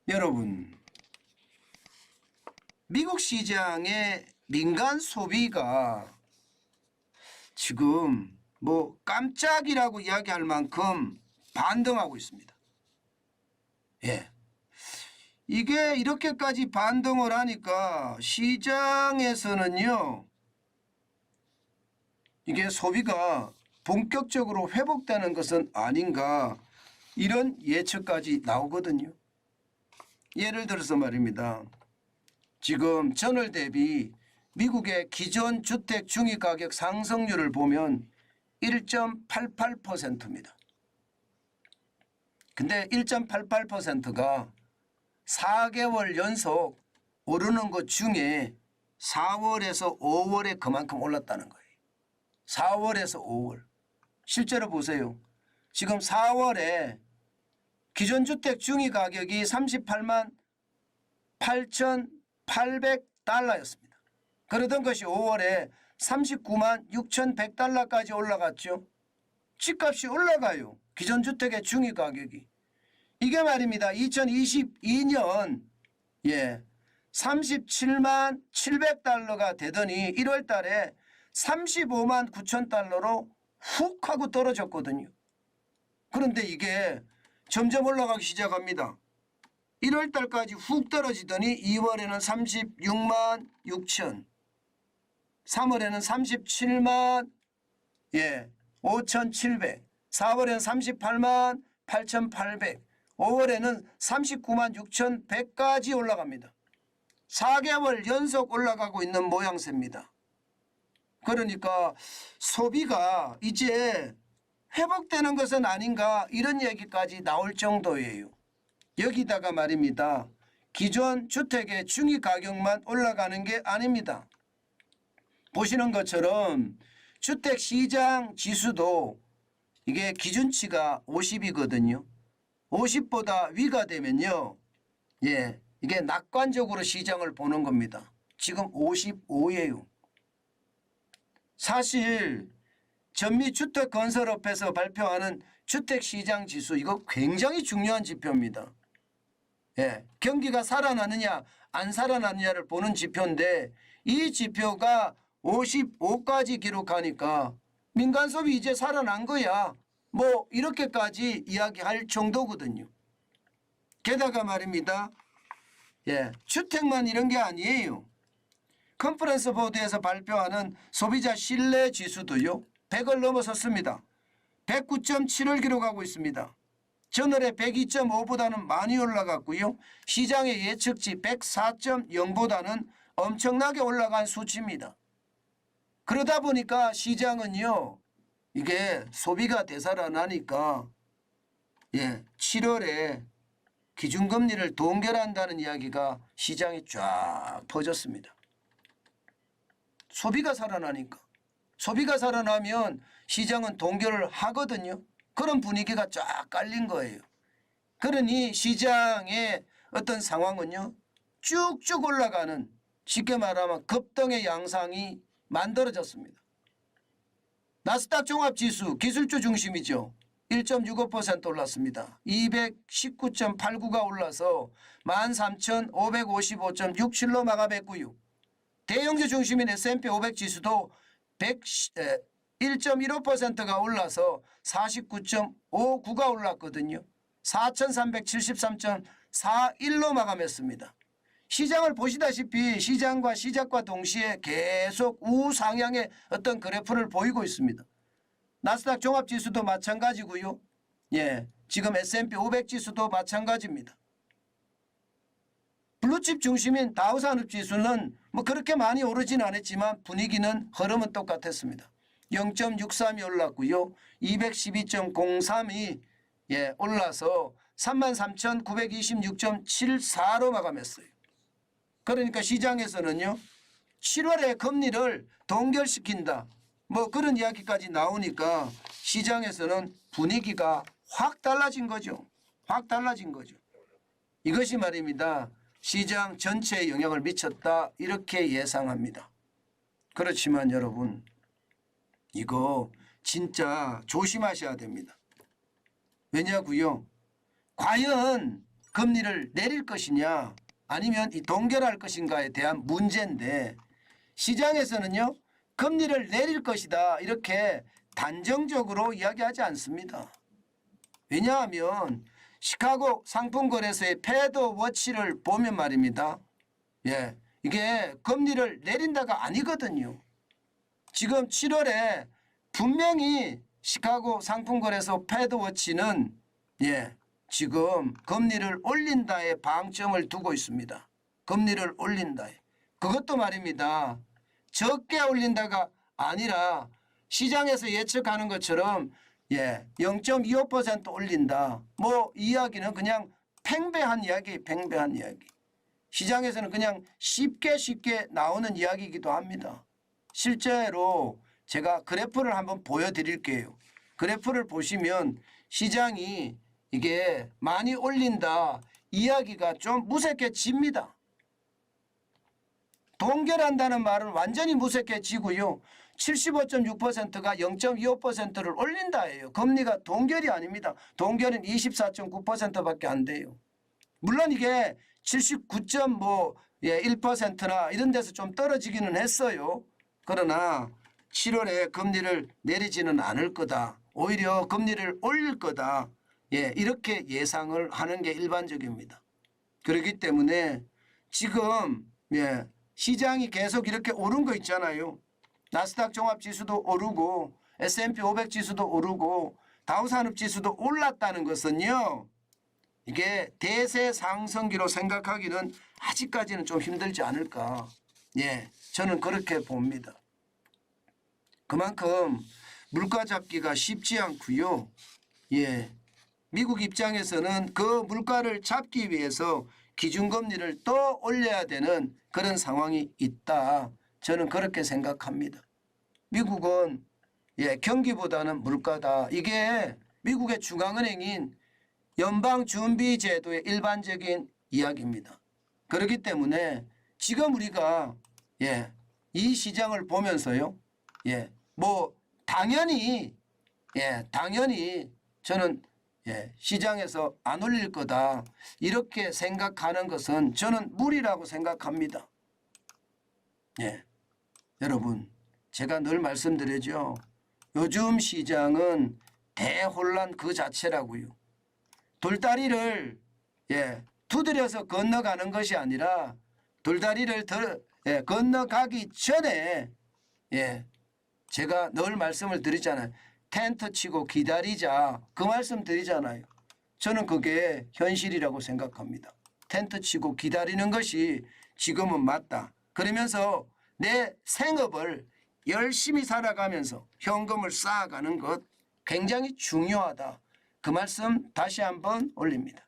여러분, 미국 시장의 민간 소비가 지금 뭐 깜짝이라고 이야기할 만큼 반등하고 있습니다. 예. 이게 이렇게까지 반등을 하니까 시장에서는요, 이게 소비가 본격적으로 회복되는 것은 아닌가, 이런 예측까지 나오거든요. 예를 들어서 말입니다. 지금 전월 대비 미국의 기존 주택 중위가격 상승률을 보면 1.88%입니다. 근데 1.88%가 4개월 연속 오르는 것 중에 4월에서 5월에 그만큼 올랐다는 거예요. 4월에서 5월. 실제로 보세요. 지금 4월에 기존 주택 중위가격이 38만 8,800달러였습니다. 그러던 것이 5월에 39만 6,100달러까지 올라갔죠. 집값이 올라가요. 기존 주택의 중위가격이. 이게 말입니다. 2022년 37만 700달러가 되더니 1월 달에 35만 9천 달러로 훅 하고 떨어졌거든요. 그런데 이게 점점 올라가기 시작합니다. 1월 달까지 훅 떨어지더니 2월에는 36만 6천, 3월에는 37만 5,700, 4월에는 38만 8,800, 5월에는 39만 6,100까지 올라갑니다. 4개월 연속 올라가고 있는 모양새입니다. 그러니까 소비가 이제 회복되는 것은 아닌가, 이런 얘기까지 나올 정도예요. 여기다가 말입니다. 기존 주택의 중위가격만 올라가는 게 아닙니다. 보시는 것처럼 주택시장 지수도 이게 기준치가 50이거든요. 50보다 위가 되면요, 이게 낙관적으로 시장을 보는 겁니다. 지금 55예요. 사실 전미주택건설업회에서 발표하는 주택시장지수, 이거 굉장히 중요한 지표입니다. 경기가 살아나느냐 안 살아나느냐를 보는 지표인데, 이 지표가 55까지 기록하니까 민간소비 이제 살아난 거야, 뭐 이렇게까지 이야기할 정도거든요. 게다가 말입니다. 주택만 이런 게 아니에요. 컨퍼런스 보드에서 발표하는 소비자 신뢰 지수도요, 100을 넘어섰습니다. 109.7을 기록하고 있습니다. 전월에 102.5보다는 많이 올라갔고요. 시장의 예측치 104.0보다는 엄청나게 올라간 수치입니다. 그러다 보니까 시장은요, 이게 소비가 되살아나니까 7월에 기준금리를 동결한다는 이야기가 시장에 쫙 퍼졌습니다. 소비가 살아나니까. 소비가 살아나면 시장은 동결을 하거든요. 그런 분위기가 쫙 깔린 거예요. 그러니 시장의 어떤 상황은요, 쭉쭉 올라가는, 쉽게 말하면 급등의 양상이 만들어졌습니다. 나스닥 종합지수 기술주 중심이죠. 1.65% 올랐습니다. 219.89가 올라서 13,555.67로 마감했고요. 대형주 중심인 S&P 500 지수도 1.15%가 올라서 49.59가 올랐거든요. 4,373.41로 마감했습니다. 시장을 보시다시피 시장과 시작과 동시에 계속 우상향의 어떤 그래프를 보이고 있습니다. 나스닥 종합지수도 마찬가지고요. 지금 S&P 500 지수도 마찬가지입니다. 블루칩 중심인 다우산업지수는 뭐 그렇게 많이 오르진 않았지만 분위기는, 흐름은 똑같았습니다. 0.63이 올랐고요. 212.03이 올라서 33,926.74로 마감했어요. 그러니까 시장에서는요, 7월에 금리를 동결시킨다, 뭐 그런 이야기까지 나오니까 시장에서는 분위기가 확 달라진 거죠. 확 달라진 거죠. 이것이 말입니다, 시장 전체에 영향을 미쳤다, 이렇게 예상합니다. 그렇지만 여러분, 이거 진짜 조심하셔야 됩니다. 왜냐고요? 과연 금리를 내릴 것이냐 아니면 이 동결할 것인가에 대한 문제인데 시장에서는요 금리를 내릴 것이다 이렇게 단정적으로 이야기하지 않습니다. 왜냐하면 시카고 상품거래소의 패드워치를 보면 말입니다. 예, 이게 금리를 내린다가 아니거든요. 지금 7월에 분명히 시카고 상품거래소 패드워치는 지금 금리를 올린다에 방점을 두고 있습니다. 금리를 올린다에. 그것도 말입니다. 적게 올린다가 아니라 시장에서 예측하는 것처럼 0.25% 올린다. 뭐 이야기는 그냥 팽배한 이야기, 팽배한 이야기. 시장에서는 그냥 쉽게 나오는 이야기이기도 합니다. 실제로 제가 그래프를 한번 보여드릴게요. 그래프를 보시면 시장이 이게 많이 올린다 이야기가 좀 무색해집니다. 동결한다는 말은 완전히 무색해지고요. 75.6%가 0.25%를 올린다예요. 금리가 동결이 아닙니다. 동결은 24.9%밖에 안 돼요. 물론 이게 79.1%나 이런 데서 좀 떨어지기는 했어요. 그러나 7월에 금리를 내리지는 않을 거다. 오히려 금리를 올릴 거다. 이렇게 예상을 하는 게 일반적입니다. 그렇기 때문에 지금 시장이 계속 이렇게 오른 거 있잖아요. 나스닥 종합지수도 오르고 S&P 500 지수도 오르고 다우산업지수도 올랐다는 것은요. 이게 대세 상승기로 생각하기는 아직까지는 좀 힘들지 않을까. 저는 그렇게 봅니다. 그만큼 물가 잡기가 쉽지 않고요. 미국 입장에서는 그 물가를 잡기 위해서 기준금리를 또 올려야 되는 그런 상황이 있다. 저는 그렇게 생각합니다. 미국은 경기보다는 물가다. 이게 미국의 중앙은행인 연방준비제도의 일반적인 이야기입니다. 그렇기 때문에 지금 우리가 이 시장을 보면서요. 뭐 당연히 저는 시장에서 안 올릴 거다 이렇게 생각하는 것은 저는 무리라고 생각합니다. 여러분 제가 늘 말씀드리죠. 요즘 시장은 대혼란 그 자체라고요. 돌다리를 두드려서 건너가는 것이 아니라 돌다리를 건너가기 전에 제가 늘 말씀을 드리잖아요. 텐트 치고 기다리자 그 말씀 드리잖아요. 저는 그게 현실이라고 생각합니다. 텐트 치고 기다리는 것이 지금은 맞다. 그러면서 내 생업을 열심히 살아가면서 현금을 쌓아가는 것 굉장히 중요하다. 그 말씀 다시 한번 올립니다.